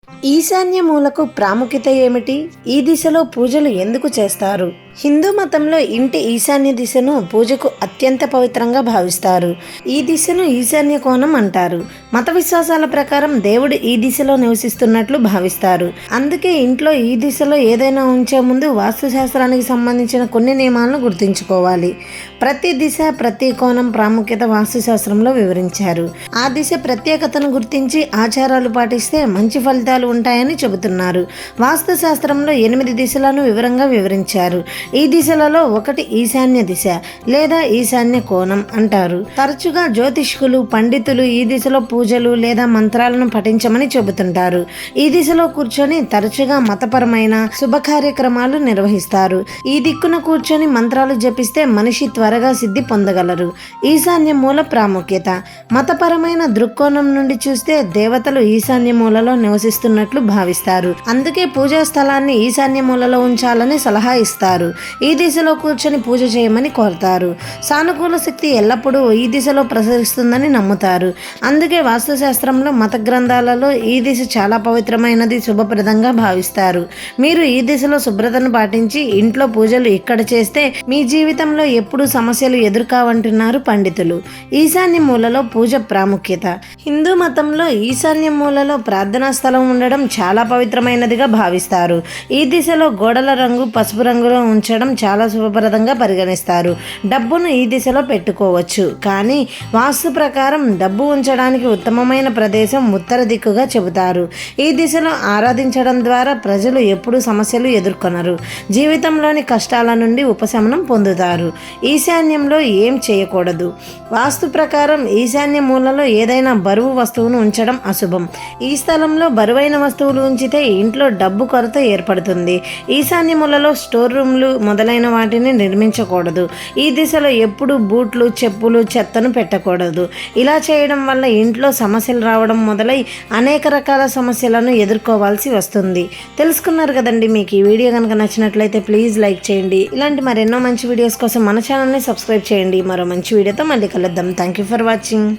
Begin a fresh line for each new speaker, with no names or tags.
ఈశాన్య మూలకు ప్రాముఖ్యత ఏమిటి? ఈ దిశలో పూజలు ఎందుకు చేస్తారు? హిందూ మతంలో ఇంటి ఈశాన్య దిశను పూజకు అత్యంత పవిత్రంగా భావిస్తారు. ఈ దిశను ఈశాన్య కోణం అంటారు. మత విశ్వాసాల ప్రకారం దేవుడు ఈ దిశలో నివసిస్తున్నట్లు భావిస్తారు. అందుకే ఇంట్లో ఈ దిశలో ఏదైనా ఉంచే ముందు వాస్తుశాస్త్రానికి సంబంధించిన కొన్ని నియమాలను గుర్తుంచుకోవాలి. ప్రతి దిశ, ప్రతి కోణం ప్రాముఖ్యత వాస్తుశాస్త్రంలో వివరించారు. ఆ దిశ ప్రత్యేకతను గుర్తించి ఆచారాలు పాటిస్తే మంచి ఫలితాలు ఉంటాయని చెబుతున్నారు. వాస్తుశాస్త్రంలో 8 దిశలను వివరంగా వివరించారు. ఈ దిశలలో ఒకటి ఈశాన్య దిశ లేదా ఈశాన్య కోణం అంటారు. తరచుగా జ్యోతిష్కులు, పండితులు ఈ దిశలో పూజలు లేదా మంత్రాలను పఠించమని చెబుతుంటారు. ఈ దిశలో కూర్చొని తరచుగా మతపరమైన శుభ కార్యక్రమాలు నిర్వహిస్తారు. ఈ దిక్కున కూర్చొని మంత్రాలు జపిస్తే మనిషి త్వరగా సిద్ధి పొందగలరు. ఈశాన్య మూల ప్రాముఖ్యత. మతపరమైన దృక్కోణం నుండి చూస్తే దేవతలు ఈశాన్య మూలలో నివసిస్తున్నట్లు భావిస్తారు. అందుకే పూజా స్థలాన్ని ఈశాన్య మూలలో ఉంచాలని సలహా ఇస్తారు. ఈ దిశలో కూర్చొని పూజ చేయమని కోరతారు. సానుకూల శక్తి ఎల్లప్పుడూ ఈ దిశలో ప్రసరిస్తుందని నమ్ముతారు. అందుకే వాస్తుశాస్త్రంలో, మత గ్రంథాలలో ఈ దిశ చాలా పవిత్రమైనది, శుభప్రదంగా భావిస్తారు. మీరు ఈ దిశలో శుభ్రతను పాటించి ఇంట్లో పూజలు ఇక్కడ చేస్తే మీ జీవితంలో ఎప్పుడూ సమస్యలు ఎదుర్కావంటున్నారు పండితులు. ఈశాన్య మూలలో పూజ ప్రాముఖ్యత. హిందూ మతంలో ఈశాన్య మూలలో ప్రార్థనా స్థలం ఉండడం చాలా పవిత్రమైనదిగా భావిస్తారు. ఈ దిశలో గోడల రంగు పసుపు రంగులో ఉంచడం చాలా శుభప్రదంగా పరిగణిస్తారు. డబ్బును ఈ దిశలో పెట్టుకోవచ్చు, కానీ వాస్తు ప్రకారం డబ్బు ఉంచడానికి ఉత్తమమైన ప్రదేశం ఉత్తర దిక్కుగా చెబుతారు. ఈ దిశలో ఆరాధించడం ద్వారా ప్రజలు ఎప్పుడూ సమస్యలు ఎదుర్కొనరు, జీవితంలోని కష్టాల నుండి ఉపశమనం పొందుతారు. ఈశాన్యంలో ఏం చేయకూడదు. వాస్తు ప్రకారం ఈశాన్య మూలలో ఏదైనా బరువు వస్తువును ఉంచడం అశుభం. ఈ స్థలంలో బరువైన వస్తువులు ఉంచితే ఇంట్లో డబ్బు కొరత ఏర్పడుతుంది. ఈశాన్య మూలలో స్టోర్ రూమ్లు మొదలైన వాటిని నిర్మించకూడదు. ఈ దిశలో ఎప్పుడు బూట్లు, చెప్పులు, చెత్తను పెట్టకూడదు. ఇలా చేయడం వల్ల ఇంట్లో సమస్యలు రావడం మొదలై అనేక రకాల సమస్యలను ఎదుర్కోవాల్సి వస్తుంది. తెలుసుకున్నారు కదండి. మీకు ఈ వీడియో కనుక నచ్చినట్లయితే ప్లీజ్ లైక్ చేయండి. ఇలాంటి మరెన్నో మంచి వీడియోస్ కోసం మన ఛానల్ని సబ్స్క్రైబ్ చేయండి. మరో మంచి వీడియోతో మళ్ళీ కలుద్దాం. Thank you for watching.